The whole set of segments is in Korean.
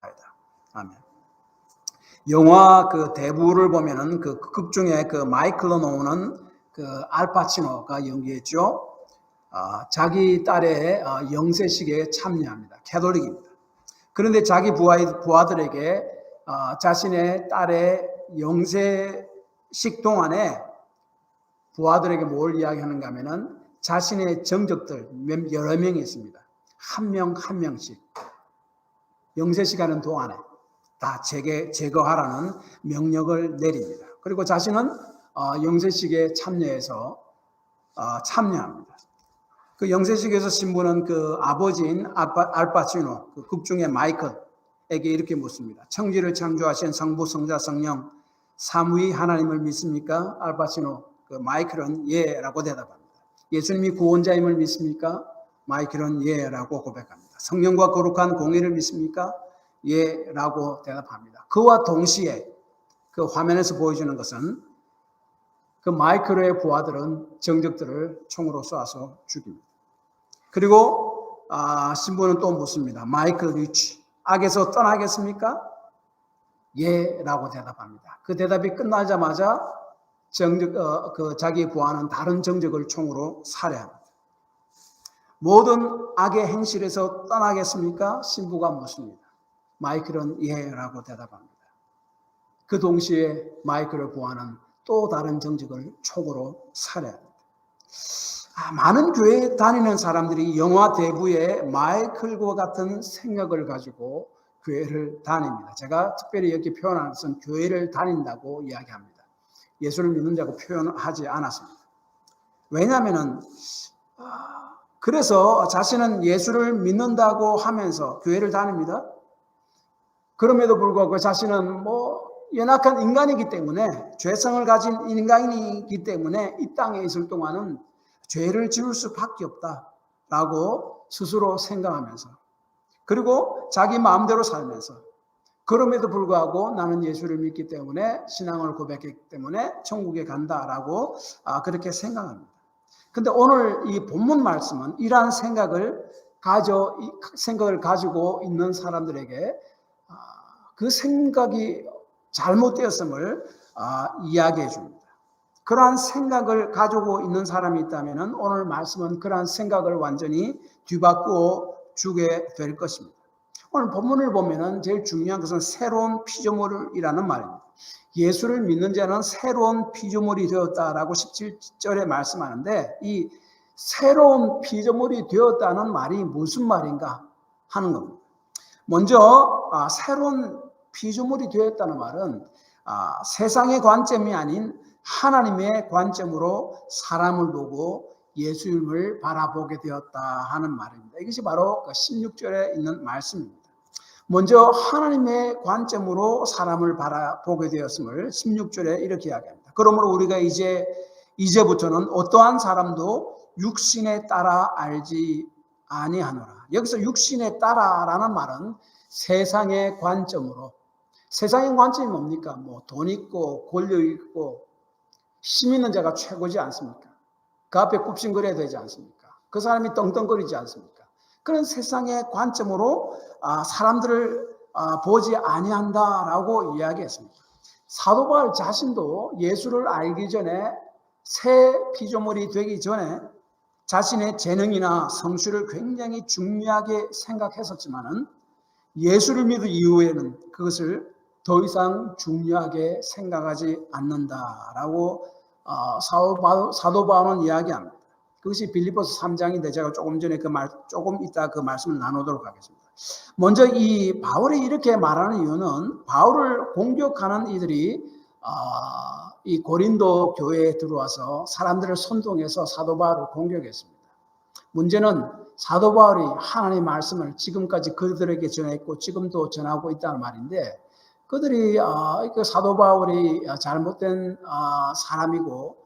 아멘. 영화 그 대부를 보면은 그 극 중에 그 마이클로 나오는 그 알파치노가 연기했죠. 자기 딸의 영세식에 참여합니다. 캐톨릭입니다. 그런데 자기 부하들에게 자신의 딸의 영세식 동안에 부하들에게 뭘 이야기하는가 하면은 자신의 정적들 여러 명이 있습니다. 한 명 한 명씩 영세식 하는 동안에 다 제거하라는 명령을 내립니다. 그리고 자신은 영세식에 참여해서 참여합니다. 그 영세식에서 신부는 그 아버지인 알파치노, 그 극중의 마이클에게 이렇게 묻습니다. 천지를 창조하신 성부, 성자, 성령 삼위 하나님을 믿습니까? 알파치노, 그 마이클은 예라고 대답합니다. 예수님이 구원자임을 믿습니까? 마이클은 예라고 고백합니다. 성령과 거룩한 공의를 믿습니까? 예라고 대답합니다. 그와 동시에 그 화면에서 보여주는 것은 그 마이클의 부하들은 정적들을 총으로 쏴서 죽입니다. 그리고 신부는 또 묻습니다. 마이클 리치, 악에서 떠나겠습니까? 예라고 대답합니다. 그 대답이 끝나자마자 자기 부하는 다른 정적을 총으로 살해합니다. 모든 악의 행실에서 떠나겠습니까? 신부가 묻습니다. 마이클은 예라고 대답합니다. 그 동시에 마이클을 부하는 또 다른 정적을 총으로 살해합니다. 많은 교회에 다니는 사람들이 영화 대부의 마이클과 같은 생각을 가지고 교회를 다닙니다. 제가 특별히 여기 표현하는 것은 교회를 다닌다고 이야기합니다. 예수를 믿는 자고 표현하지 않았습니다. 왜냐하면 그래서 자신은 예수를 믿는다고 하면서 교회를 다닙니다. 그럼에도 불구하고 자신은 연약한 인간이기 때문에, 죄성을 가진 인간이기 때문에 이 땅에 있을 동안은 죄를 지을 수밖에 없다라고 스스로 생각하면서, 그리고 자기 마음대로 살면서, 그럼에도 불구하고 나는 예수를 믿기 때문에, 신앙을 고백했기 때문에 천국에 간다라고 그렇게 생각합니다. 근데 오늘 이 본문 말씀은 이러한 생각을 가지고 있는 사람들에게 그 생각이 잘못되었음을 이야기해 줍니다. 그러한 생각을 가지고 있는 사람이 있다면 오늘 말씀은 그러한 생각을 완전히 뒤바꾸어 주게 될 것입니다. 오늘 본문을 보면 제일 중요한 것은 새로운 피조물이라는 말입니다. 예수를 믿는 자는 새로운 피조물이 되었다라고 17절에 말씀하는데, 이 새로운 피조물이 되었다는 말이 무슨 말인가 하는 겁니다. 먼저 새로운 피조물이 되었다는 말은 세상의 관점이 아닌 하나님의 관점으로 사람을 보고 예수님을 바라보게 되었다 하는 말입니다. 이것이 바로 16절에 있는 말씀입니다. 먼저 하나님의 관점으로 사람을 바라보게 되었음을 16절에 이렇게 이야기합니다. 그러므로 우리가 이제부터는 어떠한 사람도 육신에 따라 알지 아니하노라. 여기서 육신에 따라라는 말은 세상의 관점으로, 세상의 관점이 뭡니까? 돈 있고 권력 있고 힘 있는 자가 최고지 않습니까? 그 앞에 굽신거려야 되지 않습니까? 그 사람이 떵떵거리지 않습니까? 그런 세상의 관점으로 사람들을 보지 아니한다라고 이야기했습니다. 사도 바울 자신도 예수를 알기 전에, 새 피조물이 되기 전에 자신의 재능이나 성취를 굉장히 중요하게 생각했었지만은 예수를 믿은 이후에는 그것을 더 이상 중요하게 생각하지 않는다라고 사도 바울은 이야기합니다. 그것이 빌립보서 3장인데 제가 조금 전에 조금 이따 그 말씀을 나누도록 하겠습니다. 먼저 이 바울이 이렇게 말하는 이유는, 바울을 공격하는 이들이 이 고린도 교회에 들어와서 사람들을 선동해서 사도 바울을 공격했습니다. 문제는 사도 바울이 하나님의 말씀을 지금까지 그들에게 전했고 지금도 전하고 있다는 말인데, 그들이 사도 바울이 잘못된 사람이고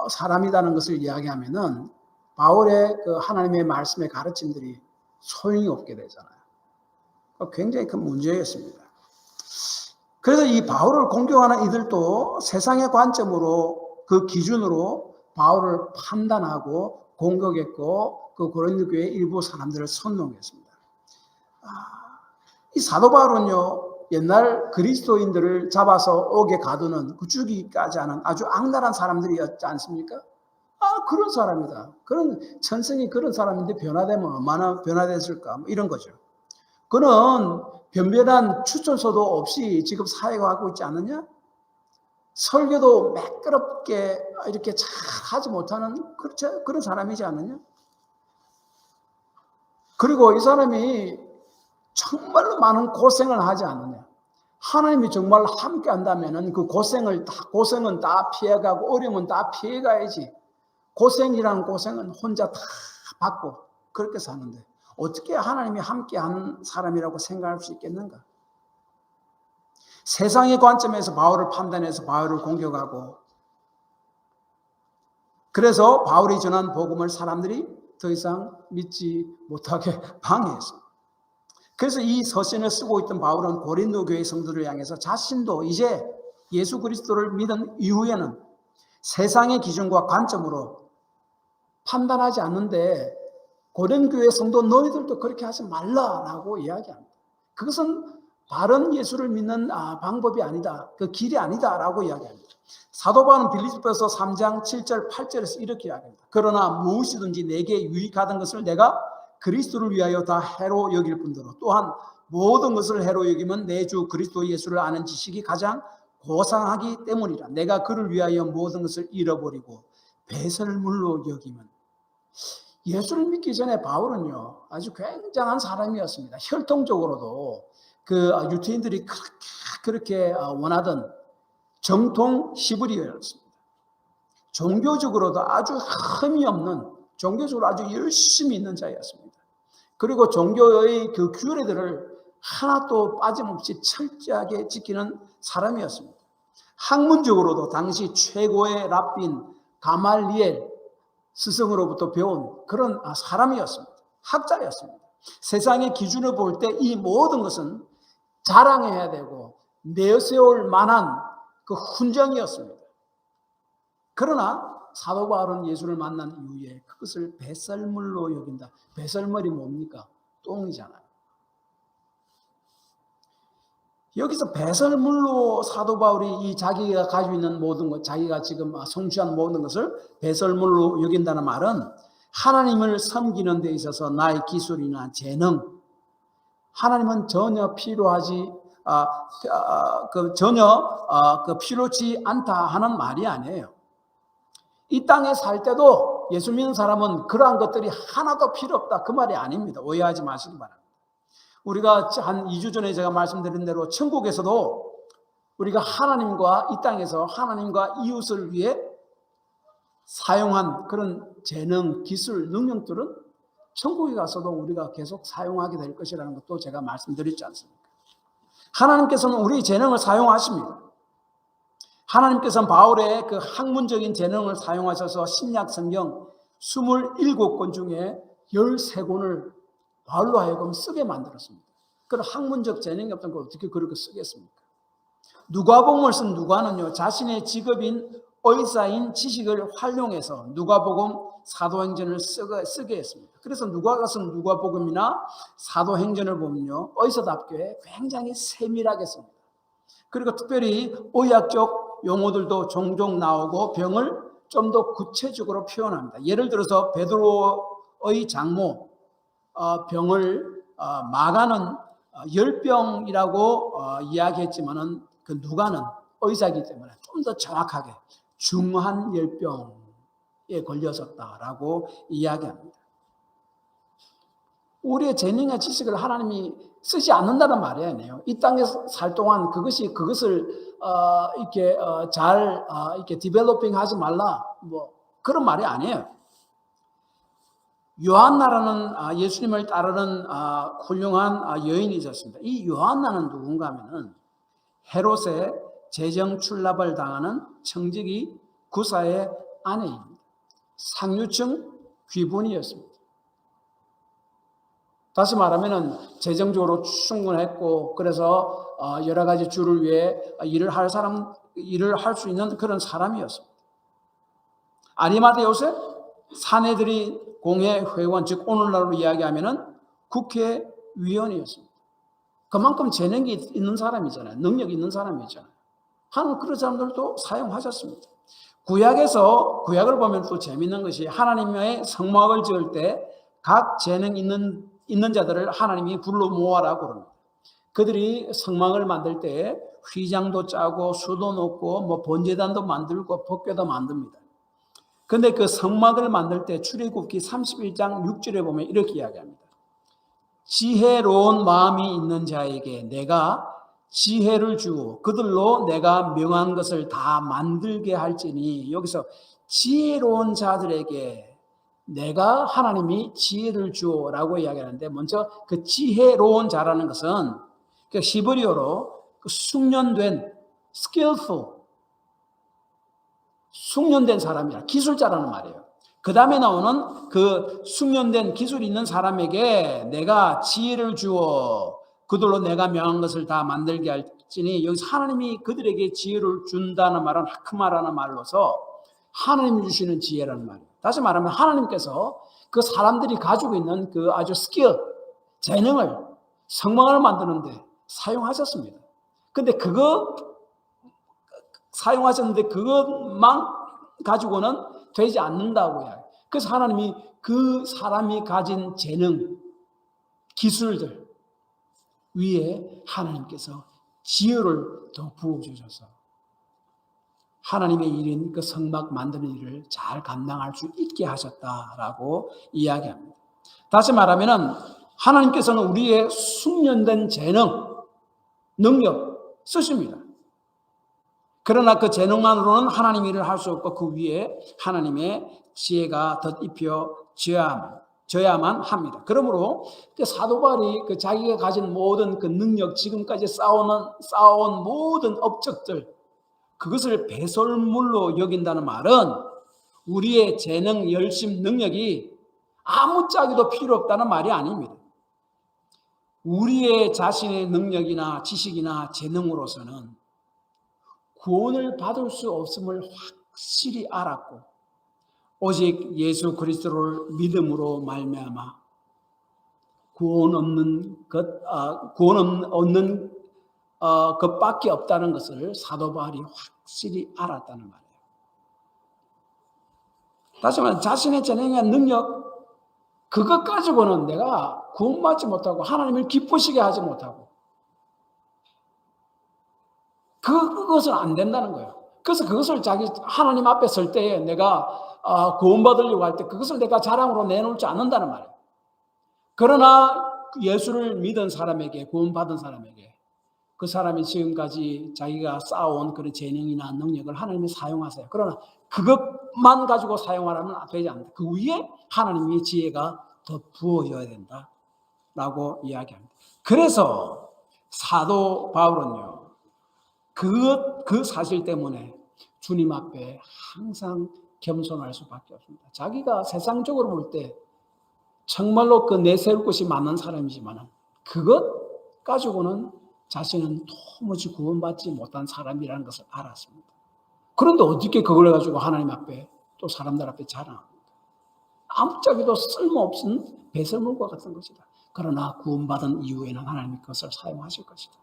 사람이라는 것을 이야기하면은 바울의 그 하나님의 말씀의 가르침들이 소용이 없게 되잖아요. 굉장히 큰 문제였습니다. 그래서 이 바울을 공격하는 이들도 세상의 관점으로, 그 기준으로 바울을 판단하고 공격했고 그 고린도 교회 일부 사람들을 선동했습니다. 이 사도 바울은요, 옛날 그리스도인들을 잡아서 옥에 가두는 그 죽이기까지 하는 아주 악랄한 사람들이었지 않습니까? 그런 사람이다. 그런 천성이 그런 사람인데 변화되면 얼마나 변화됐을까? 뭐 이런 거죠. 그는 변변한 추천서도 없이 지금 사역하고 있지 않느냐? 설교도 매끄럽게 이렇게 잘 하지 못하는 그런 사람이지 않느냐? 그리고 이 사람이 정말로 많은 고생을 하지 않느냐? 하나님이 정말 함께 한다면은 그 고생은 다 피해가고 어려움은 다 피해가야지. 고생이라는 고생은 혼자 다 받고 그렇게 사는데 어떻게 하나님이 함께 한 사람이라고 생각할 수 있겠는가? 세상의 관점에서 바울을 판단해서 바울을 공격하고, 그래서 바울이 전한 복음을 사람들이 더 이상 믿지 못하게 방해했습니다. 그래서 이 서신을 쓰고 있던 바울은 고린도 교회 성도를 향해서 자신도 이제 예수 그리스도를 믿은 이후에는 세상의 기준과 관점으로 판단하지 않는데, 고린도 교회 성도 너희들도 그렇게 하지 말라라고 이야기합니다. 그것은 바른 예수를 믿는 방법이 아니다. 그 길이 아니다라고 이야기합니다. 사도 바울은 빌립보서 3장 7절 8절에서 이렇게 이야기합니다. 그러나 무엇이든지 내게 유익하던 것을 내가 그리스도를 위하여 다 해로 여길 뿐더러 또한 모든 것을 해로 여기면 내 주 그리스도 예수를 아는 지식이 가장 고상하기 때문이라. 내가 그를 위하여 모든 것을 잃어버리고 배설물로 여기면. 예수를 믿기 전에 바울은요, 아주 굉장한 사람이었습니다. 혈통적으로도 그 유대인들이 그렇게 원하던 정통 히브리어였습니다. 종교적으로도 아주 흠이 없는, 종교적으로 아주 열심히 있는 자였습니다. 그리고 종교의 그 규례들을 하나도 빠짐없이 철저하게 지키는 사람이었습니다. 학문적으로도 당시 최고의 랍빈 가말리엘 스승으로부터 배운 그런 사람이었습니다. 학자였습니다. 세상의 기준을 볼 때 이 모든 것은 자랑해야 되고 내세울 만한 그 훈장이었습니다. 그러나 사도 바울은 예수를 만난 이후에 그것을 배설물로 여긴다. 배설물이 뭡니까? 똥이잖아요. 여기서 배설물로 사도 바울이 이 자기가 가지고 있는 모든 것, 자기가 지금 성취한 모든 것을 배설물로 여긴다는 말은 하나님을 섬기는 데 있어서 나의 기술이나 재능, 하나님은 전혀 필요하지 필요치 않다 하는 말이 아니에요. 이 땅에 살 때도 예수 믿는 사람은 그러한 것들이 하나도 필요 없다 그 말이 아닙니다. 오해하지 마시기 바랍니다. 우리가 한 2주 전에 제가 말씀드린 대로 천국에서도 우리가 하나님과 이 땅에서 하나님과 이웃을 위해 사용한 그런 재능, 기술, 능력들은 천국에 가서도 우리가 계속 사용하게 될 것이라는 것도 제가 말씀드렸지 않습니까? 하나님께서는 우리 재능을 사용하십니다. 하나님께서는 바울의 그 학문적인 재능을 사용하셔서 신약 성경 27권 중에 13권을 바울로 하여금 쓰게 만들었습니다. 그런 학문적 재능이 없던 걸 어떻게 그렇게 쓰겠습니까? 누가복음을 쓴 누가는요, 자신의 직업인 의사인 지식을 활용해서 누가복음, 사도행전을 쓰게 했습니다. 그래서 누가가 쓴 누가복음이나 사도행전을 보면요, 의사답게 굉장히 세밀하게 씁니다. 그리고 특별히 의학적 용어들도 종종 나오고 병을 좀 더 구체적으로 표현합니다. 예를 들어서 베드로의 장모 병을 마가는 열병이라고 이야기했지만은 그 누가는 의사이기 때문에 좀 더 정확하게 중한 열병에 걸렸었다라고 이야기합니다. 우리의 재능과 지식을 하나님이 쓰지 않는다는 말이 아니에요. 이 땅에 살 동안 그것을 이렇게 이렇게 디벨로핑하지 말라 뭐 그런 말이 아니에요. 요한나라는 예수님을 따르는 훌륭한 여인이 있었습니다. 이 요한나는 누군가 하면은 헤롯의 재정 출납을 당하는 청지기 구사의 아내입니다. 상류층 귀분이었습니다. 다시 말하면은 재정적으로 충분했고 그래서 여러 가지 주를 위해 일을 할 수 있는 그런 사람이었습니다. 아리마대 요셉 사내들이 공회 회원, 즉 오늘날로 이야기하면은 국회의원이었습니다. 그만큼 재능이 있는 사람이잖아요. 능력이 있는 사람이잖아요. 하나님 그런 사람들도 사용하셨습니다. 구약을 보면 또 재밌는 것이 하나님의 성막을 지을 때 각 재능 있는 자들을 하나님이 불러 모아라고 그럽니다. 그들이 성막을 만들 때 휘장도 짜고 수도 놓고 뭐 번제단도 만들고 법궤도 만듭니다. 근데 그 성막을 만들 때 출애굽기 31장 6절에 보면 이렇게 이야기합니다. 지혜로운 마음이 있는 자에게 내가 지혜를 주고 그들로 내가 명한 것을 다 만들게 할지니, 여기서 지혜로운 자들에게 내가 하나님이 지혜를 주라고 이야기하는데, 먼저 그 지혜로운 자라는 것은 그 히브리어로 그 숙련된 숙련된 사람이라 기술자라는 말이에요. 그 다음에 나오는 그 숙련된 기술이 있는 사람에게 내가 지혜를 주어 그들로 내가 명한 것을 다 만들게 할지니, 여기서 하나님이 그들에게 지혜를 준다는 말은 하크마라는 말로서 하나님이 주시는 지혜라는 말이에요. 다시 말하면 하나님께서 그 사람들이 가지고 있는 그 아주 재능을 성막을 만드는데 사용하셨습니다. 근데 그것만 가지고는 되지 않는다고 해요. 그래서 하나님이 그 사람이 가진 재능, 기술들 위에 하나님께서 지혜를 더 부어주셔서 하나님의 일인 그 성막 만드는 일을 잘 감당할 수 있게 하셨다라고 이야기합니다. 다시 말하면 하나님께서는 우리의 숙련된 재능, 능력 쓰십니다. 그러나 그 재능만으로는 하나님 일을 할 수 없고 그 위에 하나님의 지혜가 덧입혀져야만 합니다. 그러므로 사도 바울이 자기가 가진 모든 그 능력, 지금까지 쌓아온 모든 업적들, 그것을 배설물로 여긴다는 말은 우리의 재능, 열심, 능력이 아무짝에도 필요 없다는 말이 아닙니다. 우리의 자신의 능력이나 지식이나 재능으로서는 구원을 받을 수 없음을 확실히 알았고, 오직 예수 그리스도를 믿음으로 말미암아 구원 얻는 것밖에 없다는 것을 사도 바울이 확실히 알았다는 말이에요. 다시 말하면 자신의 재능과 능력, 그것 가지고는 내가 구원받지 못하고 하나님을 기쁘시게 하지 못하고 그것은 안 된다는 거예요. 그래서 그것을 하나님 앞에 설 때에 내가 구원받으려고 할 때 그것을 내가 자랑으로 내놓지 않는다는 말이에요. 그러나 예수를 믿은 사람에게, 구원받은 사람에게 그 사람이 지금까지 자기가 쌓아온 그런 재능이나 능력을 하나님이 사용하세요. 그러나 그것만 가지고 사용하라면 되지 않는다. 그 위에 하나님의 지혜가 더 부어져야 된다라고 이야기합니다. 그래서 사도 바울은요, 그 사실 때문에 주님 앞에 항상 겸손할 수밖에 없습니다. 자기가 세상적으로 볼 때 정말로 그 내세울 것이 많은 사람이지만 그것 가지고는 자신은 도무지 구원받지 못한 사람이라는 것을 알았습니다. 그런데 어떻게 그걸 가지고 하나님 앞에 또 사람들 앞에 자랑합니까? 아무짝에도 쓸모없는 배설물과 같은 것이다. 그러나 구원받은 이후에는 하나님이 그것을 사용하실 것이다.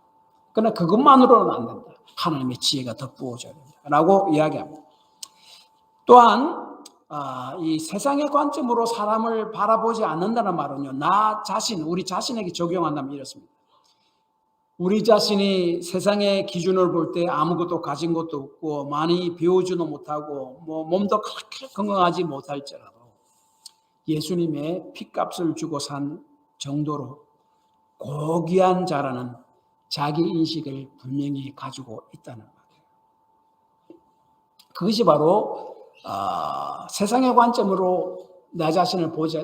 그러나 그것만으로는 안 된다. 하나님의 지혜가 더 부어져야 된다. 라고 이야기합니다. 또한 이 세상의 관점으로 사람을 바라보지 않는다는 말은요, 우리 자신에게 적용한다면 이렇습니다. 우리 자신이 세상의 기준을 볼 때 아무것도 가진 것도 없고 많이 배우지도 못하고 몸도 그렇게 건강하지 못할지라도 예수님의 피값을 주고 산 정도로 고귀한 자라는 자기 인식을 분명히 가지고 있다는 말이에요. 그것이 바로 세상의 관점으로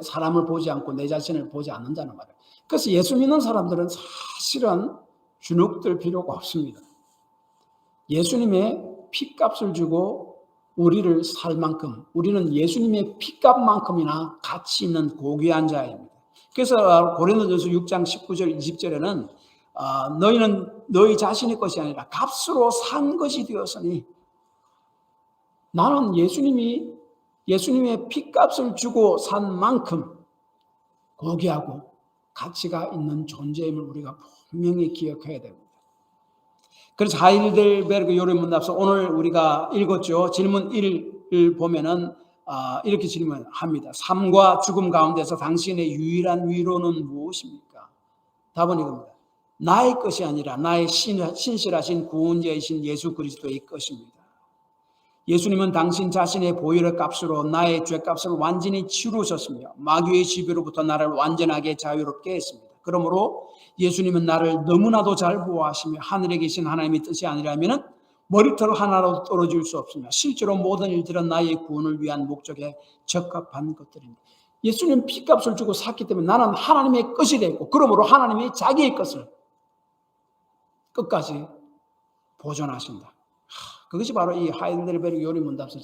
사람을 보지 않고 내 자신을 보지 않는다는 말이에요. 그래서 예수 믿는 사람들은 사실은 주눅들 필요가 없습니다. 예수님의 피값을 주고 우리를 살 만큼 우리는 예수님의 피값만큼이나 가치 있는 고귀한 자입니다. 그래서 고린도전서 6장 19절 20절에는 너희는 너희 자신의 것이 아니라 값으로 산 것이 되었으니, 나는 예수님의 피값을 주고 산 만큼 고귀하고 가치가 있는 존재임을 우리가 분명히 기억해야 됩니다. 그래서 하이델베르그 요리문답서 오늘 우리가 읽었죠. 질문 1을 보면은 이렇게 질문합니다. 삶과 죽음 가운데서 당신의 유일한 위로는 무엇입니까? 답은 이겁니다. 나의 것이 아니라 나의 신실하신 구원자이신 예수 그리스도의 것입니다. 예수님은 당신 자신의 보혈의 값으로 나의 죄값을 완전히 치루셨으며 마귀의 지배로부터 나를 완전하게 자유롭게 했습니다. 그러므로 예수님은 나를 너무나도 잘 보호하시며 하늘에 계신 하나님의 뜻이 아니라면 머리털 하나라도 떨어질 수 없으며 실제로 모든 일들은 나의 구원을 위한 목적에 적합한 것들입니다. 예수님 피값을 주고 샀기 때문에 나는 하나님의 것이 되고 그러므로 하나님이 자기의 것을 끝까지 보존하신다. 그것이 바로 이 하이델베르그 요리문답서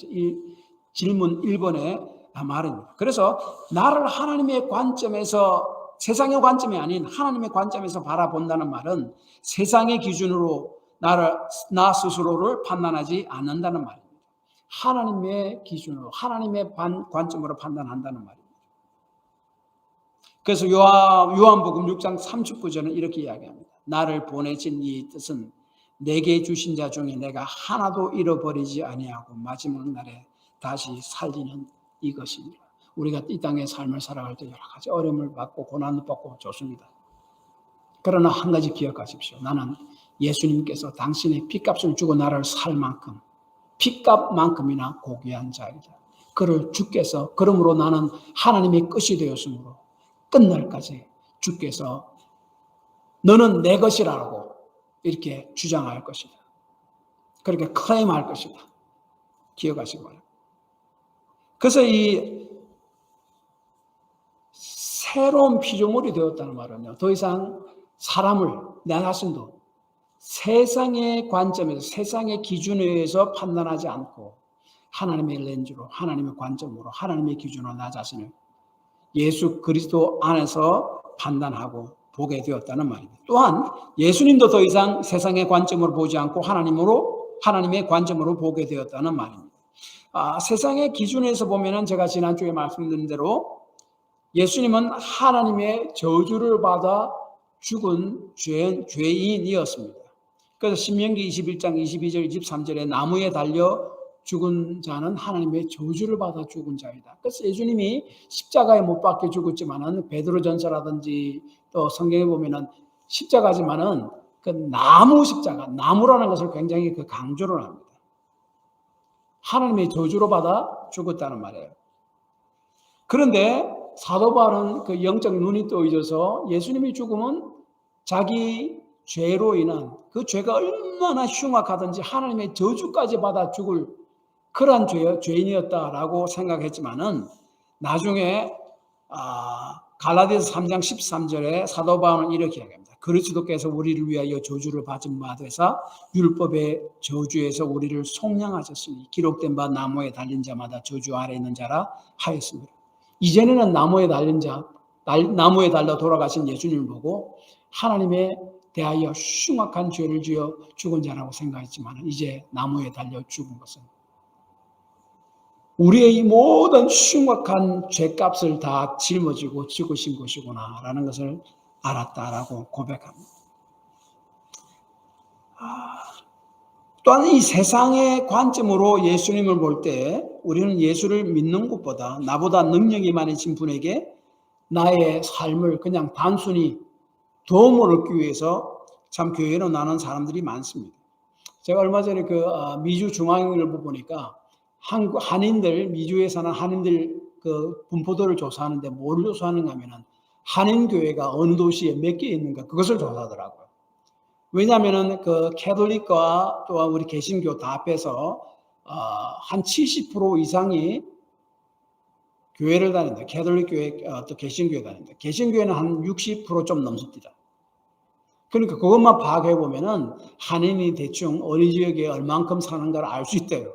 질문 1번의 말입니다. 그래서 나를 하나님의 관점에서 세상의 관점이 아닌 하나님의 관점에서 바라본다는 말은 세상의 기준으로 나 스스로를 판단하지 않는다는 말입니다. 하나님의 기준으로 하나님의 관점으로 판단한다는 말입니다. 그래서 요한복음 6장 39절은 이렇게 이야기합니다. 나를 보내신 이 뜻은 내게 주신 자 중에 내가 하나도 잃어버리지 아니하고 마지막 날에 다시 살리는 이것입니다. 우리가 이 땅의 삶을 살아갈 때 여러 가지 어려움을 받고 고난을 받고 좋습니다. 그러나 한 가지 기억하십시오. 나는 예수님께서 당신의 피값을 주고 나를 살 만큼 피값만큼이나 고귀한 자이다. 그를 주께서 그러므로 나는 하나님의 것이 되었으므로 끝날까지 주께서 너는 내 것이라고 이렇게 주장할 것이다. 그렇게 클레임할 것이다. 기억하시기 바랍니다. 그래서 이 새로운 피조물이 되었다는 말은요. 더 이상 사람을 내 자신도 세상의 관점에서 세상의 기준에 의해서 판단하지 않고 하나님의 렌즈로 하나님의 관점으로 하나님의 기준으로 나 자신을 예수 그리스도 안에서 판단하고 보게 되었다는 말입니다. 또한 예수님도 더 이상 세상의 관점으로 보지 않고 하나님의 관점으로 보게 되었다는 말입니다. 세상의 기준에서 보면은 제가 지난주에 말씀드린 대로 예수님은 하나님의 저주를 받아 죽은 죄인이었습니다. 그래서 신명기 21장 22절 23절에 나무에 달려 죽은 자는 하나님의 저주를 받아 죽은 자이다. 그래서 예수님이 십자가에 못 박혀 죽었지만은 베드로전서라든지 또 성경에 보면은 십자가지만은 그 나무 십자가, 나무라는 것을 굉장히 강조를 합니다. 하나님의 저주로 받아 죽었다는 말이에요. 그런데 사도 바울은 그 영적 눈이 떠져서 예수님의 죽음은 자기 죄로 인한 그 죄가 얼마나 흉악하든지 하나님의 저주까지 받아 죽을 그러한 죄인이었다라고 생각했지만은 나중에 갈라디아서 3장 13절에 사도 바울은 이렇게 이야기합니다. 그리스도께서 우리를 위하여 저주를 받은 바 되사 율법의 저주에서 우리를 속량하셨으니 기록된 바 나무에 달린 자마다 저주 아래 있는 자라 하였습니다. 이전에는 나무에 달려 돌아가신 예수님을 보고 하나님에 대하여 흉악한 죄를 지어 죽은 자라고 생각했지만 이제 나무에 달려 죽은 것은 우리의 이 모든 흉악한 죄값을 다 짊어지고 죽으신 것이구나라는 것을 알았다라고 고백합니다. 또한 이 세상의 관점으로 예수님을 볼 때 우리는 예수를 믿는 것보다 나보다 능력이 많으신 분에게 나의 삶을 그냥 단순히 도움을 얻기 위해서 참 교회로 나는 사람들이 많습니다. 제가 얼마 전에 그 미주 중앙일보 보니까 한인들, 미주에 사는 한인들 그 분포도를 조사하는데 뭘 조사하는가 하면은 한인교회가 어느 도시에 몇 개 있는가 그것을 조사하더라고요. 왜냐하면은 그 캐톨릭과 또한 우리 개신교 다 합해서 한 70% 이상이 교회를 다닌다. 캐톨릭 교회 또 개신교회 다닌다. 개신교회는 한 60% 좀 넘습니다. 그러니까 그것만 파악해 보면은 한인이 대충 어느 지역에 얼만큼 사는가를 알 수 있대요.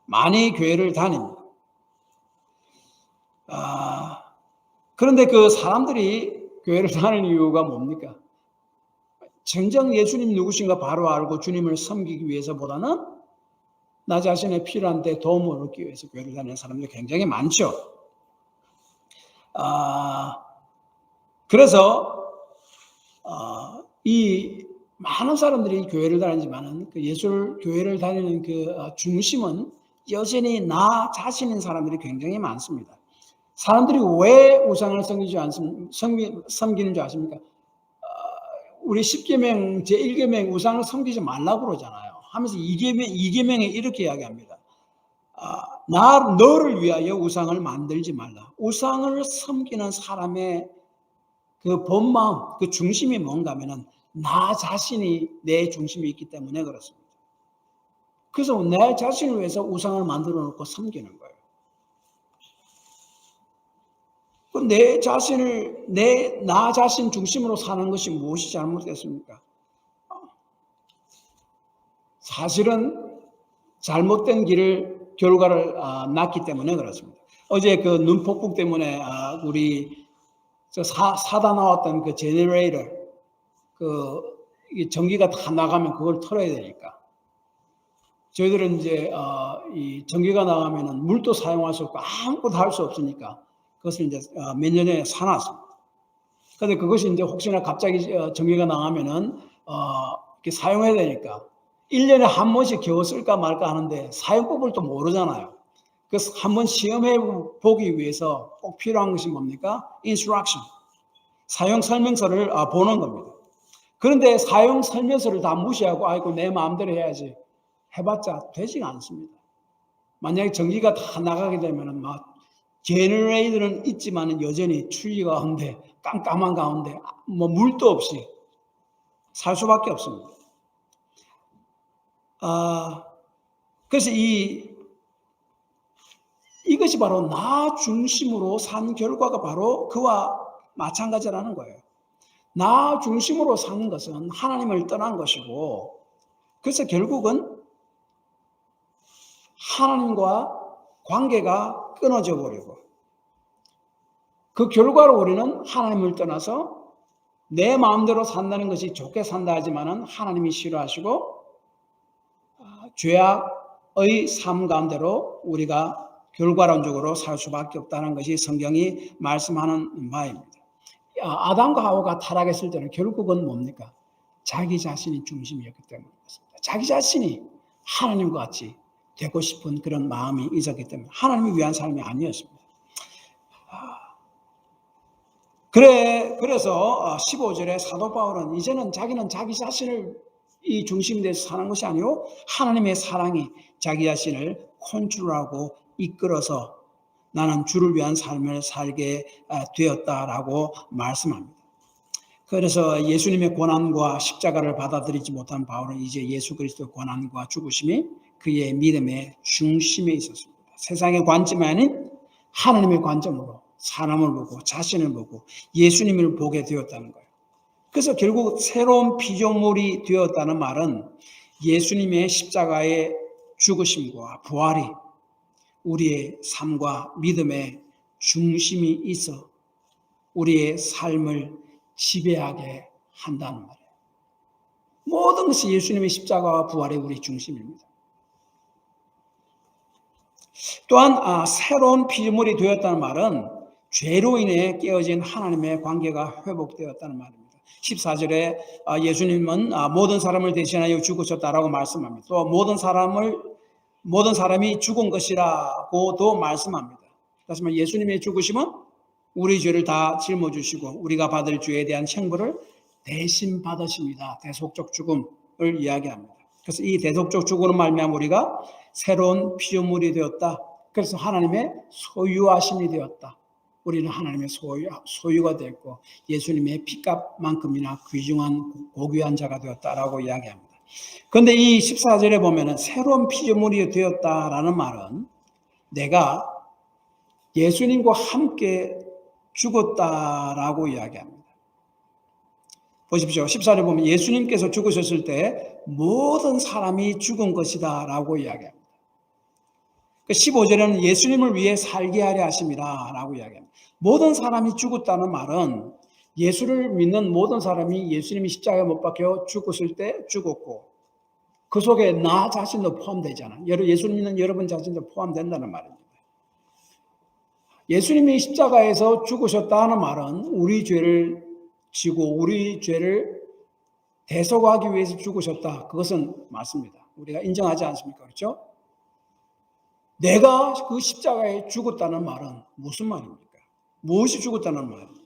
많이 교회를 다닙니다. 그런데 그 사람들이 교회를 다니는 이유가 뭡니까? 정작 예수님 누구신가 바로 알고 주님을 섬기기 위해서보다는 나 자신의 필요한데 도움을 얻기 위해서 교회를 다니는 사람들이 굉장히 많죠. 그래서 이 많은 사람들이 교회를 다니지만은 그 예술 교회를 다니는 그 중심은 여전히 나 자신인 사람들이 굉장히 많습니다. 사람들이 왜 우상을 섬기는 줄 아십니까? 우리 10계명 제1계명 우상을 섬기지 말라고 그러잖아요. 하면서 2계명에 이렇게 이야기합니다. 너를 위하여 우상을 만들지 말라. 우상을 섬기는 사람의 그 본마음, 그 중심이 뭔가 하면은 나 자신이 내 중심이 있기 때문에 그렇습니다. 그래서 내 자신을 위해서 우상을 만들어 놓고 섬기는 거예요. 내 자신을, 나 자신 중심으로 사는 것이 무엇이 잘못됐습니까? 사실은 잘못된 결과를 낳기 때문에 그렇습니다. 어제 그 눈폭풍 때문에 우리 사다 나왔던 그 제너레이터, 전기가 다 나가면 그걸 털어야 되니까. 저희들은 이제 이 전기가 나가면은 물도 사용할 수 없고 아무것도 할 수 없으니까 그것을 이제 몇 년 전에 사놨습니다. 근데 그것이 이제 혹시나 갑자기 전기가 나가면은 이렇게 사용해야 되니까 1년에 한 번씩 겨우 쓸까 말까 하는데 사용법을 또 모르잖아요. 그래서 한번 시험해 보기 위해서 꼭 필요한 것이 뭡니까? 인스트럭션, 사용 설명서를 보는 겁니다. 그런데 사용 설명서를 다 무시하고 아이고 내 마음대로 해야지 해봤자 되지가 않습니다. 만약에 전기가 다 나가게 되면은 막 제너레이터는 있지만은 여전히 추위 가운데 깜깜한 가운데 뭐 물도 없이 살 수밖에 없습니다. 그래서 이것이 바로 나 중심으로 산 결과가 바로 그와 마찬가지라는 거예요. 나 중심으로 사는 것은 하나님을 떠난 것이고, 그래서 결국은 하나님과 관계가 끊어져 버리고, 그 결과로 우리는 하나님을 떠나서 내 마음대로 산다는 것이 좋게 산다 하지만은 하나님이 싫어하시고 죄악의 삶 가운데로 우리가 결과론적으로 살 수밖에 없다는 것이 성경이 말씀하는 바입니다. 아담과 하와가 타락했을 때는 결국은 뭡니까? 자기 자신이 중심이었기 때문에 그렇습니다. 자기 자신이 하나님과 같이 되고 싶은 그런 마음이 있었기 때문에 하나님을 위한 삶이 아니었습니다. 그래서 15절에 사도 바울은 이제는 자기는 자기 자신을 이 중심이 돼서 사는 것이 아니고 하나님의 사랑이 자기 자신을 컨트롤하고 이끌어서 나는 주를 위한 삶을 살게 되었다라고 말씀합니다. 그래서 예수님의 고난과 십자가를 받아들이지 못한 바울은 이제 예수 그리스도의 고난과 죽으심이 그의 믿음의 중심에 있었습니다. 세상의 관점이 아닌 하나님의 관점으로 사람을 보고 자신을 보고 예수님을 보게 되었다는 거예요. 그래서 결국 새로운 피조물이 되었다는 말은 예수님의 십자가의 죽으심과 부활이 우리의 삶과 믿음의 중심이 있어 우리의 삶을 지배하게 한다는 말이에요. 모든 것이 예수님의 십자가와 부활이 우리 중심입니다. 또한 새로운 피조물이 되었다는 말은 죄로 인해 깨어진 하나님의 관계가 회복되었다는 말입니다. 14절에 예수님은 모든 사람을 대신하여 죽으셨다라고 말씀합니다. 또 모든 사람이 죽은 것이라고도 말씀합니다. 그래서 예수님의 죽으심은 우리 죄를 다 짊어지시고 우리가 받을 죄에 대한 형벌을 대신 받으십니다. 대속적 죽음을 이야기합니다. 그래서 이 대속적 죽음으로 말미암아 우리가 새로운 피조물이 되었다. 그래서 하나님의 소유하심이 되었다. 우리는 하나님의 소유가 됐고 예수님의 피값만큼이나 귀중한 고귀한 자가 되었다라고 이야기합니다. 그런데 이 14절에 보면은 새로운 피조물이 되었다라는 말은 내가 예수님과 함께 죽었다라고 이야기합니다. 보십시오. 14절에 보면 예수님께서 죽으셨을 때 모든 사람이 죽은 것이다 라고 이야기합니다. 15절에는 예수님을 위해 살게 하려 하심이라 라고 이야기합니다. 모든 사람이 죽었다는 말은 예수를 믿는 모든 사람이 예수님이 십자가에 못 박혀 죽었을 때 죽었고 그 속에 나 자신도 포함되잖아요. 예수님 믿는 여러분 자신도 포함된다는 말입니다. 예수님이 십자가에서 죽으셨다는 말은 우리 죄를 지고 우리 죄를 대속하기 위해서 죽으셨다. 그것은 맞습니다. 우리가 인정하지 않습니까? 그렇죠? 내가 그 십자가에 죽었다는 말은 무슨 말입니까? 무엇이 죽었다는 말입니까?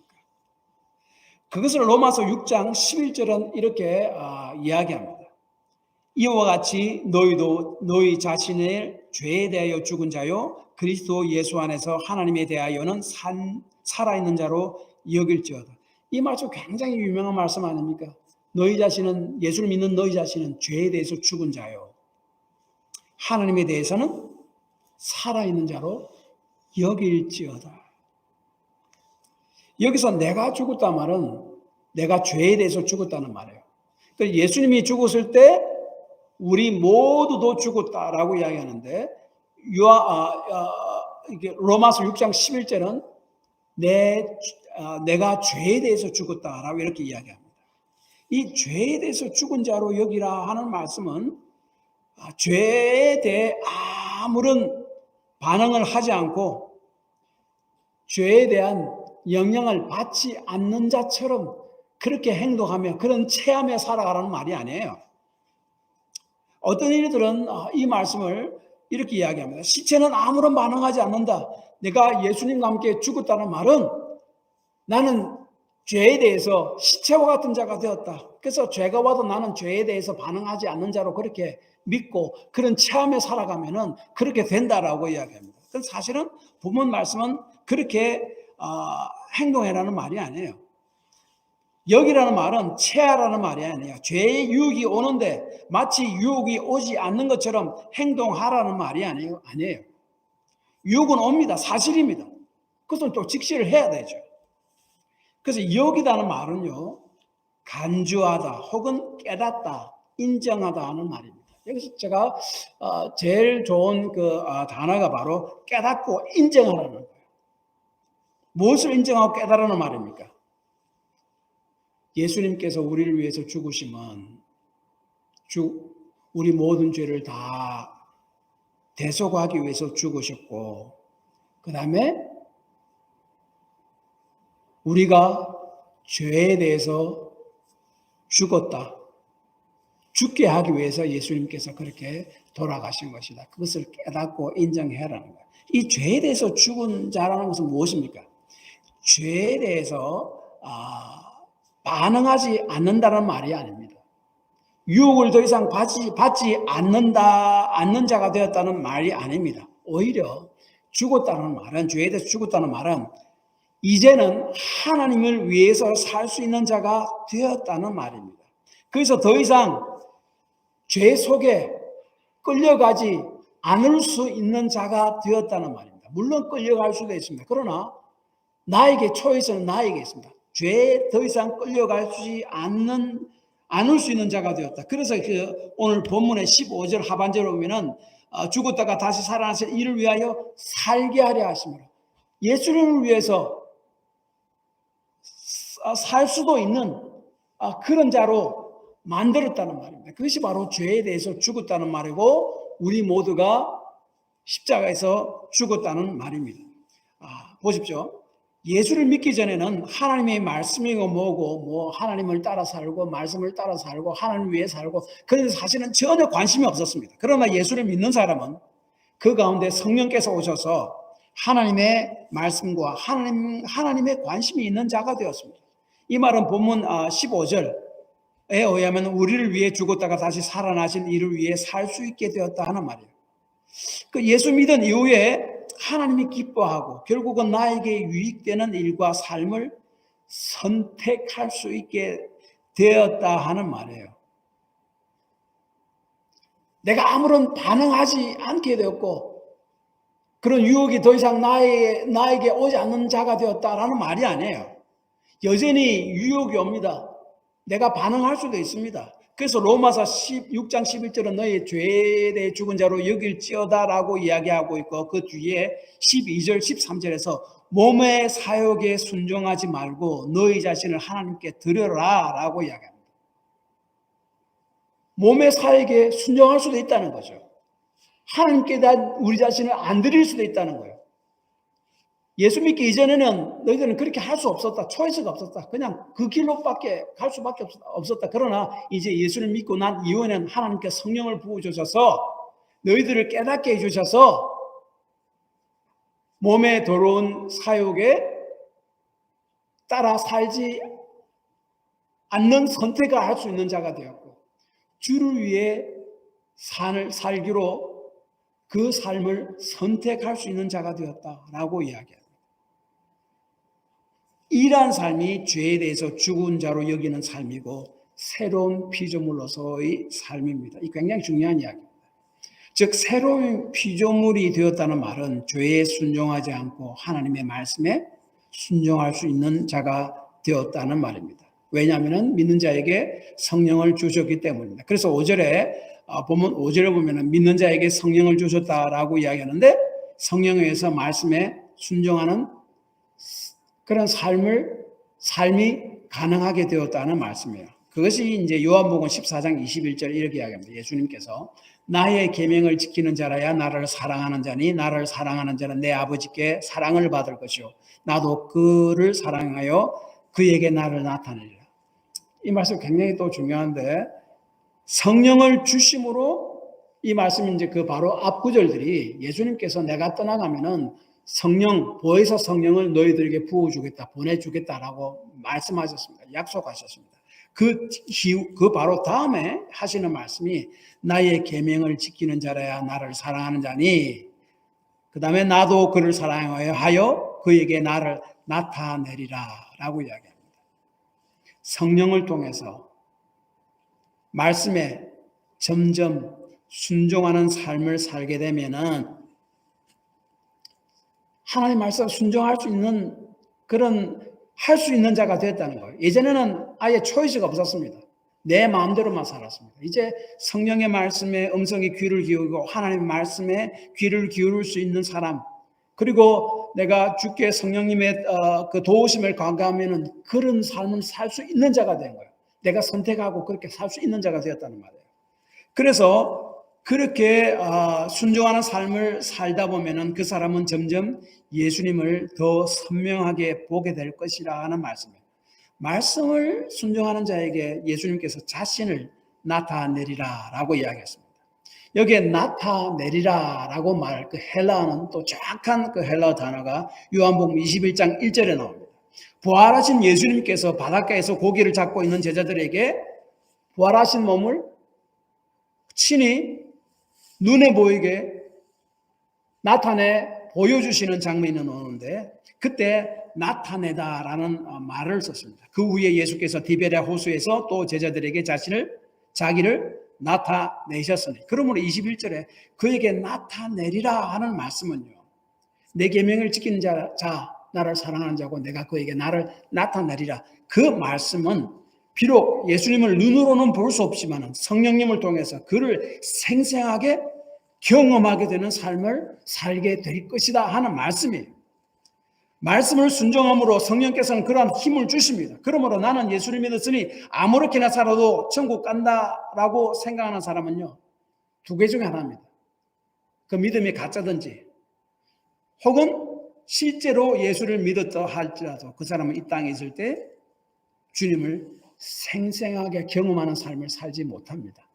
그것을 로마서 6장 11절은 이렇게 이야기합니다. 이와 같이 너희도 너희 자신의 죄에 대하여 죽은 자요 그리스도 예수 안에서 하나님에 대하여는 살아있는 자로 여길지어다. 이 말씀 굉장히 유명한 말씀 아닙니까? 너희 자신은, 예수를 믿는 너희 자신은 죄에 대해서 죽은 자요 하나님에 대해서는 살아있는 자로 여길지어다. 여기서 내가 죽었다 말은 내가 죄에 대해서 죽었다는 말이에요. 예수님이 죽었을 때 우리 모두도 죽었다라고 이야기하는데 로마서 6장 11절은 내가 죄에 대해서 죽었다라고 이렇게 이야기합니다. 이 죄에 대해서 죽은 자로 여기라 하는 말씀은 죄에 대해 아무런 반응을 하지 않고 죄에 대한 영향을 받지 않는 자처럼 그렇게 행동하며 그런 체험에 살아가라는 말이 아니에요. 어떤 이들은 이 말씀을 이렇게 이야기합니다. 시체는 아무런 반응하지 않는다. 내가 예수님과 함께 죽었다는 말은 나는 죄에 대해서 시체와 같은 자가 되었다. 그래서 죄가 와도 나는 죄에 대해서 반응하지 않는 자로 그렇게 믿고 그런 체험에 살아가면은 그렇게 된다라고 이야기합니다. 사실은 본문 말씀은 그렇게 행동해라는 말이 아니에요. 여기라는 말은 체하라는 말이 아니에요. 죄의 유혹이 오는데 마치 유혹이 오지 않는 것처럼 행동하라는 말이 아니에요. 유혹은 옵니다. 사실입니다. 그것은 또 직시를 해야 되죠. 그래서 여기다는 말은요, 간주하다 혹은 깨닫다, 인정하다 하는 말입니다. 여기서 제가 제일 좋은 그 단어가 바로 깨닫고 인정하라는 거예요. 무엇을 인정하고 깨달으라는 말입니까? 예수님께서 우리를 위해서 죽으시면 우리 모든 죄를 다 대속하기 위해서 죽으셨고 그 다음에 우리가 죄에 대해서 죽게 하기 위해서 예수님께서 그렇게 돌아가신 것이다. 그것을 깨닫고 인정해라는 거예요. 이 죄에 대해서 죽은 자라는 것은 무엇입니까? 죄에 대해서 반응하지 않는다는 말이 아닙니다. 유혹을 더 이상 받지 않는 자가 되었다는 말이 아닙니다. 오히려 죽었다는 말은, 죄에 대해서 죽었다는 말은 이제는 하나님을 위해서 살 수 있는 자가 되었다는 말입니다. 그래서 더 이상 죄 속에 끌려가지 않을 수 있는 자가 되었다는 말입니다. 물론 끌려갈 수도 있습니다. 그러나 나에게 초이스는 나에게 있습니다. 죄에 더 이상 끌려가지 않을 수 있는 자가 되었다. 그래서 오늘 본문의 15절 하반절에 보면은 죽었다가 다시 살아나신 이를 위하여 살게 하려 하심이라. 예수님을 위해서 살 수도 있는 그런 자로 만들었다는 말입니다. 그것이 바로 죄에 대해서 죽었다는 말이고 우리 모두가 십자가에서 죽었다는 말입니다. 보십시오. 예수를 믿기 전에는 하나님의 말씀이고 뭐고 하나님을 따라 살고 말씀을 따라 살고 하나님 위해 살고 그래서 사실은 전혀 관심이 없었습니다. 그러나 예수를 믿는 사람은 그 가운데 성령께서 오셔서 하나님의 말씀과 하나님의 관심이 있는 자가 되었습니다. 이 말은 본문 15절에 의하면 우리를 위해 죽었다가 다시 살아나신 이를 위해 살 수 있게 되었다 하는 말이에요. 그 예수 믿은 이후에 하나님이 기뻐하고 결국은 나에게 유익되는 일과 삶을 선택할 수 있게 되었다 하는 말이에요. 내가 아무런 반응하지 않게 되었고 그런 유혹이 더 이상 나에게 오지 않는 자가 되었다라는 말이 아니에요. 여전히 유혹이 옵니다. 내가 반응할 수도 있습니다. 그래서 로마서 6장 11절은 너희 죄에 대해 죽은 자로 여길지어다라고 이야기하고 있고 그 뒤에 12절 13절에서 몸의 사욕에 순종하지 말고 너희 자신을 하나님께 드려라 라고 이야기합니다. 몸의 사욕에 순종할 수도 있다는 거죠. 하나님께 우리 자신을 안 드릴 수도 있다는 거예요. 예수 믿기 이전에는 너희들은 그렇게 할 수 없었다. 초이스가 없었다. 그냥 그 길로밖에 갈 수밖에 없었다. 그러나 이제 예수를 믿고 난 이후에는 하나님께 성령을 부어주셔서 너희들을 깨닫게 해주셔서 몸에 들어온 사욕에 따라 살지 않는 선택을 할 수 있는 자가 되었고, 주를 위해 살기로 그 삶을 선택할 수 있는 자가 되었다라고 이야기합니다. 이러한 삶이 죄에 대해서 죽은 자로 여기는 삶이고 새로운 피조물로서의 삶입니다. 이 굉장히 중요한 이야기입니다. 즉 새로운 피조물이 되었다는 말은 죄에 순종하지 않고 하나님의 말씀에 순종할 수 있는 자가 되었다는 말입니다. 왜냐하면 믿는 자에게 성령을 주셨기 때문입니다. 그래서 5절에 보면 믿는 자에게 성령을 주셨다라고 이야기하는데, 성령에 의해서 말씀에 순종하는 그런 삶이 가능하게 되었다는 말씀이에요. 그것이 이제 요한복음 14장 21절 이렇게 이야기합니다. 예수님께서 나의 계명을 지키는 자라야 나를 사랑하는 자니 나를 사랑하는 자는 내 아버지께 사랑을 받을 것이요 나도 그를 사랑하여 그에게 나를 나타내리라. 이 말씀 굉장히 또 중요한데, 성령을 주심으로 이 말씀이 이제 그 바로 앞 구절들이 예수님께서 내가 떠나가면은 보혜사 성령을 너희들에게 부어주겠다, 보내주겠다라고 말씀하셨습니다. 약속하셨습니다. 그 바로 다음에 하시는 말씀이 나의 계명을 지키는 자라야 나를 사랑하는 자니, 그 다음에 나도 그를 사랑하여 그에게 나를 나타내리라 라고 이야기합니다. 성령을 통해서 말씀에 점점 순종하는 삶을 살게 되면은 하나님 말씀에 순종할 수 있는 할 수 있는 자가 됐다는 거예요. 예전에는 아예 초이스가 없었습니다. 내 마음대로만 살았습니다. 이제 성령의 말씀에 음성에 귀를 기울이고 하나님의 말씀에 귀를 기울일 수 있는 사람, 그리고 내가 주께 성령님의 그 도우심을 간구하면은 그런 삶을 살 수 있는 자가 된 거예요. 내가 선택하고 그렇게 살 수 있는 자가 되었다는 말이에요. 그래서 그렇게 순종하는 삶을 살다 보면은 그 사람은 점점 예수님을 더 선명하게 보게 될 것이라 하는 말씀이에요. 말씀을 순종하는 자에게 예수님께서 자신을 나타내리라라고 이야기했습니다. 여기에 나타내리라라고 말할 그 헬라어는 또 정확한 그 헬라어 단어가 요한복음 21장 1절에 나옵니다. 부활하신 예수님께서 바닷가에서 고기를 잡고 있는 제자들에게 부활하신 몸을 친히 눈에 보이게 나타내 보여주시는 장면이 나오는데, 그때 나타내다라는 말을 썼습니다. 그 후에 예수께서 디베랴 호수에서 또 제자들에게 자기를 나타내셨으니, 그러므로 21절에 그에게 나타내리라 하는 말씀은요, 내 계명을 지키는 자 나를 사랑하는 자고 내가 그에게 나를 나타내리라, 그 말씀은 비록 예수님을 눈으로는 볼 수 없지만 성령님을 통해서 그를 생생하게 경험하게 되는 삶을 살게 될 것이다 하는 말씀이에요. 말씀을 순종함으로 성령께서는 그러한 힘을 주십니다. 그러므로 나는 예수를 믿었으니 아무렇게나 살아도 천국 간다라고 생각하는 사람은요, 두 개 중에 하나입니다. 그 믿음이 가짜든지 혹은 실제로 예수를 믿었다 할지라도 그 사람은 이 땅에 있을 때 주님을 생생하게 경험하는 삶을 살지 못합니다.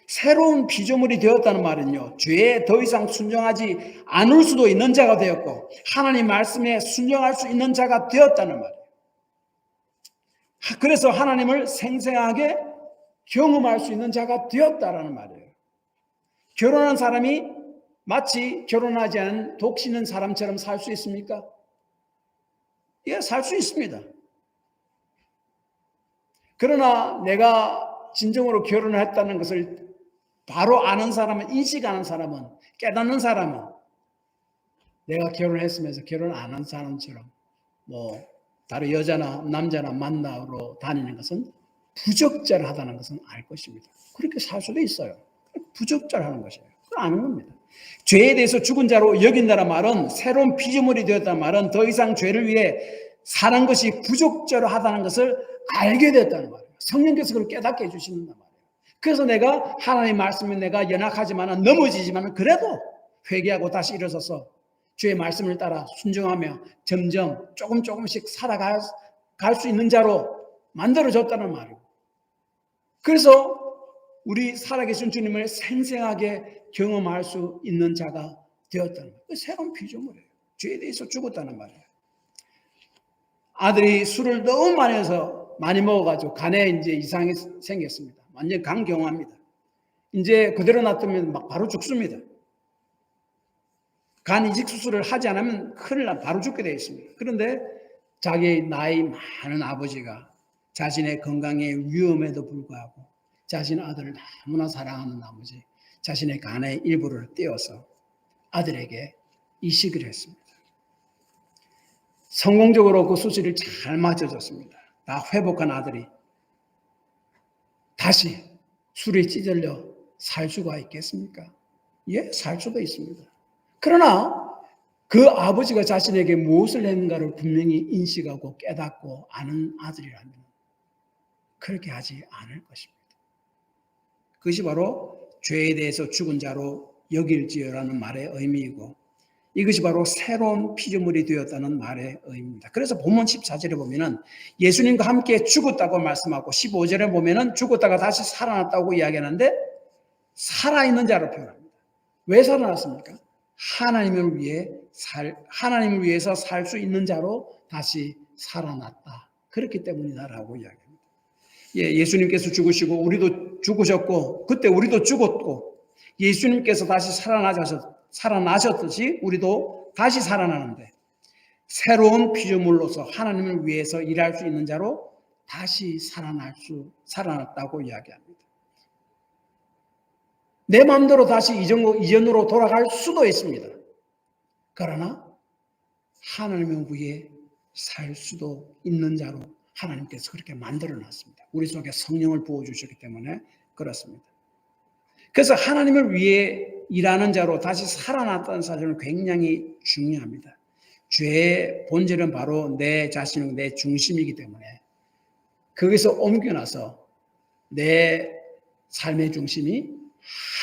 새로운 피조물이 되었다는 말은요, 죄에 더 이상 순종하지 않을 수도 있는 자가 되었고 하나님 말씀에 순종할 수 있는 자가 되었다는 말이에요. 그래서 하나님을 생생하게 경험할 수 있는 자가 되었다라는 말이에요. 결혼한 사람이 마치 결혼하지 않은 독신인 사람처럼 살 수 있습니까? 예, 살 수 있습니다. 그러나 내가 진정으로 결혼을 했다는 것을 바로 아는 사람은, 인식하는 사람은, 깨닫는 사람은 내가 결혼을 했으면서 결혼 안 한 사람처럼 다른 여자나 남자나 만나러 다니는 것은 부적절하다는 것은 알 것입니다. 그렇게 살 수도 있어요. 부적절하는 것이에요. 그걸 아는 겁니다. 죄에 대해서 죽은 자로 여긴다는 말은, 새로운 피조물이 되었다는 말은 더 이상 죄를 위해 사는 것이 부적절하다는 것을 알게 되었다는 말이에요. 성령께서 그걸 깨닫게 해주시는 말이에요. 그래서 내가 하나님 말씀에 내가 연약하지만 넘어지지만 그래도 회개하고 다시 일어서서 주의 말씀을 따라 순종하며 점점 조금씩 살아갈 수 있는 자로 만들어줬다는 말이에요. 그래서 우리 살아계신 주님을 생생하게 경험할 수 있는 자가 되었다는 거예요. 새로운 피조물이에요. 죄에 대해서 죽었다는 말이에요. 아들이 술을 너무 많이 먹어가지고 간에 이제 이상이 생겼습니다. 완전 간경화입니다. 이제 그대로 놔두면 막 바로 죽습니다. 간 이식 수술을 하지 않으면 큰일 나 바로 죽게 되어 있습니다. 그런데 자기 나이 많은 아버지가 자신의 건강의 위험에도 불구하고 자신의 아들을 너무나 사랑하는 나머지 자신의 간의 일부를 떼어서 아들에게 이식을 했습니다. 성공적으로 그 수술이 잘 맞춰졌습니다. 다 회복한 아들이 다시 술에 찌들려 살 수가 있겠습니까? 예, 살 수가 있습니다. 그러나 그 아버지가 자신에게 무엇을 했는가를 분명히 인식하고 깨닫고 아는 아들이라면 그렇게 하지 않을 것입니다. 그것이 바로 죄에 대해서 죽은 자로 여길지어라는 말의 의미이고 이것이 바로 새로운 피조물이 되었다는 말의 의미입니다. 그래서 본문 14절에 보면은 예수님과 함께 죽었다고 말씀하고 15절에 보면은 죽었다가 다시 살아났다고 이야기하는데 살아있는 자로 표현합니다. 왜 살아났습니까? 하나님을 위해서 살 수 있는 자로 다시 살아났다. 그렇기 때문이다라고 이야기합니다. 예, 예수님께서 죽으시고 우리도 죽으셨고 그때 우리도 죽었고 예수님께서 다시 살아나셨듯이 우리도 다시 살아나는데 새로운 피조물로서 하나님을 위해서 일할 수 있는 자로 다시 살아났다고 이야기합니다. 내 마음대로 다시 이전으로 돌아갈 수도 있습니다. 그러나 하나님을 위해 살 수도 있는 자로 하나님께서 그렇게 만들어놨습니다. 우리 속에 성령을 부어주셨기 때문에 그렇습니다. 그래서 하나님을 위해 일하는 자로 다시 살아났다는 사실은 굉장히 중요합니다. 죄의 본질은 바로 내 자신은 내 중심이기 때문에 거기서 옮겨나서 내 삶의 중심이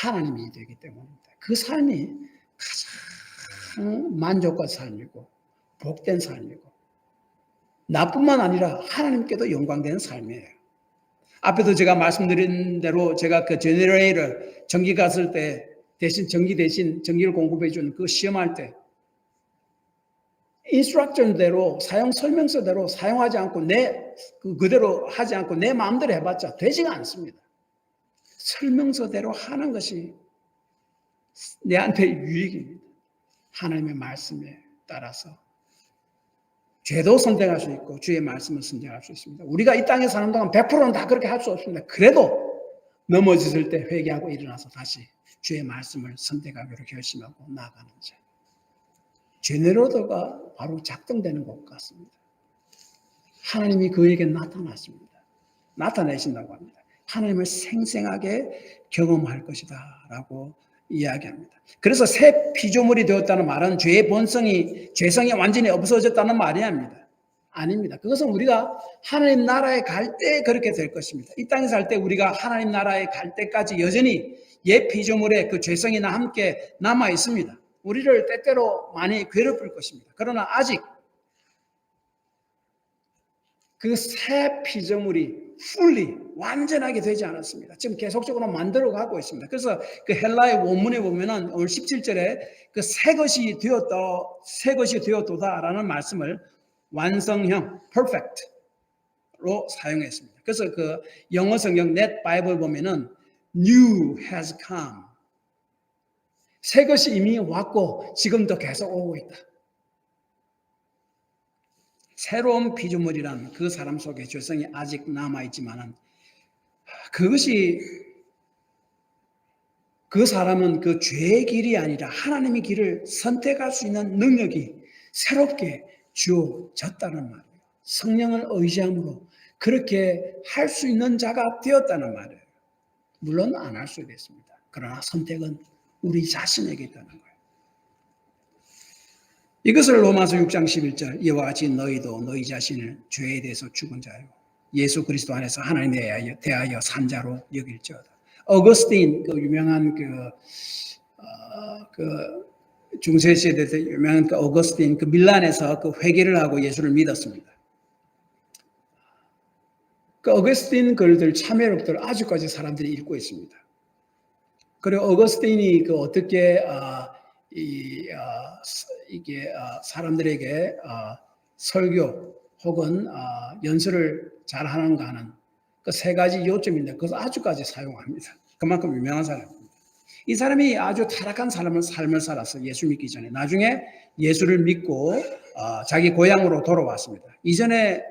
하나님이 되기 때문입니다. 그 삶이 가장 만족한 삶이고 복된 삶이고 나뿐만 아니라 하나님께도 영광되는 삶이에요. 앞에도 제가 말씀드린 대로 제가 그 제너레이터 전기 갔을 때 전기를 공급해 준 그 시험할 때 인스트럭션대로 사용 설명서대로 사용하지 않고 그대로 하지 않고 내 마음대로 해봤자 되지가 않습니다. 설명서대로 하는 것이 내한테 유익입니다. 하나님의 말씀에 따라서 죄도 선택할 수 있고 주의 말씀을 선택할 수 있습니다. 우리가 이 땅에 사는 동안 100%는 다 그렇게 할 수 없습니다. 그래도 넘어졌을 때 회개하고 일어나서 다시 주의 말씀을 선택하기로 결심하고 나아가는 자. 제너레이터가 바로 작동되는 것 같습니다. 하나님이 그에게 나타내신다고 합니다. 하나님을 생생하게 경험할 것이다 라고 이야기합니다. 그래서 새 피조물이 되었다는 말은 죄성이 완전히 없어졌다는 말이 아닙니다. 그것은 우리가 하나님 나라에 갈 때 그렇게 될 것입니다. 이 땅에 살 때 우리가 하나님 나라에 갈 때까지 여전히 옛 피조물의 그 죄성이나 함께 남아 있습니다. 우리를 때때로 많이 괴롭힐 것입니다. 그러나 아직 그 새 피조물이 완전하게 되지 않았습니다. 지금 계속적으로 만들어가고 있습니다. 그래서 그 헬라의 원문에 보면은 오늘 17절에 그 새 것이 되었도다라는 말씀을 완성형, perfect로 사용했습니다. 그래서 그 영어 성경 넷 바이블 보면은 new has come. 새 것이 이미 왔고 지금도 계속 오고 있다. 새로운 피조물이란 그 사람 속에 죄성이 아직 남아있지만은 그것이 그 사람은 그 죄의 길이 아니라 하나님의 길을 선택할 수 있는 능력이 새롭게 주어졌다는 말이에요. 성령을 의지함으로 그렇게 할 수 있는 자가 되었다는 말이에요. 물론 안 할 수도 있습니다. 그러나 선택은 우리 자신에게 있다는 거예요. 이것을 로마서 6장 11절 이와 같이 너희도 너희 자신을 죄에 대해서 죽은 자요 예수 그리스도 안에서 하나님에 대하여 산 자로 여길지어다. 어거스틴 그 유명한 중세 시대 때 유명한 그 어거스틴, 그 밀란에서 그 회개를 하고 예수를 믿었습니다. 그 어거스틴 글들, 참회록들 아직까지 사람들이 읽고 있습니다. 그리고 어거스틴이 그 어떻게 이게 사람들에게 설교 혹은 연설을 잘 하는가 하는 그 세 가지 요점인데 그것을 아주까지 사용합니다. 그만큼 유명한 사람입니다. 이 사람이 아주 타락한 삶을 살았어. 예수 믿기 전에. 나중에 예수를 믿고 자기 고향으로 돌아왔습니다. 이전에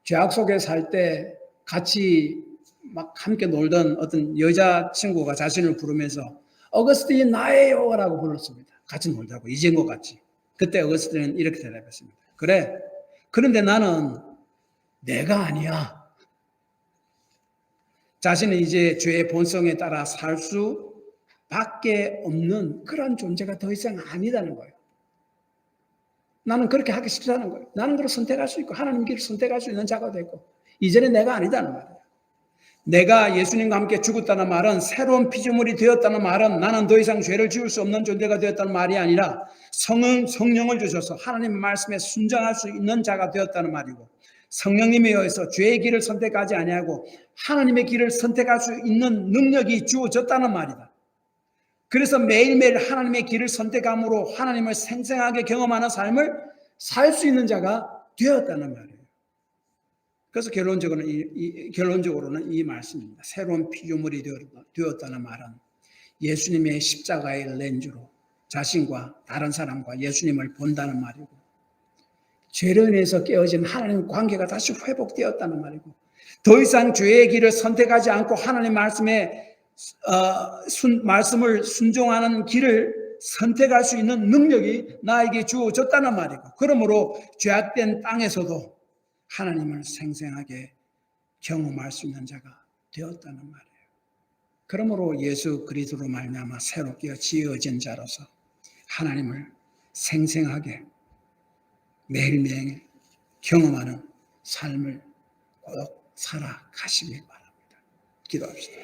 죄악 속에 살 때 같이 막 함께 놀던 어떤 여자친구가 자신을 부르면서 어거스틴 나예요 라고 불렀습니다. 같이 놀자고 이젠 것 같이. 그때 어거스틴은 이렇게 대답했습니다. 그래, 그런데 나는 내가 아니야. 자신은 이제 죄의 본성에 따라 살 수밖에 없는 그런 존재가 더 이상 아니다는 거예요. 나는 그렇게 하기 싫다는 거예요. 나는 그걸 선택할 수 있고 하나님 길을 선택할 수 있는 자가 되고 이제는 내가 아니다는 말이에요. 내가 예수님과 함께 죽었다는 말은 새로운 피조물이 되었다는 말은 나는 더 이상 죄를 지을 수 없는 존재가 되었다는 말이 아니라 성령을 주셔서 하나님의 말씀에 순종할 수 있는 자가 되었다는 말이고 성령님에 의해서 죄의 길을 선택하지 아니하고 하나님의 길을 선택할 수 있는 능력이 주어졌다는 말이다. 그래서 매일매일 하나님의 길을 선택함으로 하나님을 생생하게 경험하는 삶을 살 수 있는 자가 되었다는 말이에요. 그래서 결론적으로는 이 말씀입니다. 새로운 피조물이 되었다는 말은 예수님의 십자가의 렌즈로 자신과 다른 사람과 예수님을 본다는 말이고 죄로 인해서 깨어진 하나님 관계가 다시 회복되었다는 말이고 더 이상 죄의 길을 선택하지 않고 하나님 말씀을 순종하는 길을 선택할 수 있는 능력이 나에게 주어졌다는 말이고 그러므로 죄악된 땅에서도 하나님을 생생하게 경험할 수 있는 자가 되었다는 말이에요. 그러므로 예수 그리스도로 말미암아 새롭게 지어진 자로서 하나님을 생생하게 매일매일 경험하는 삶을 꼭 살아가시길 바랍니다. 기도합시다.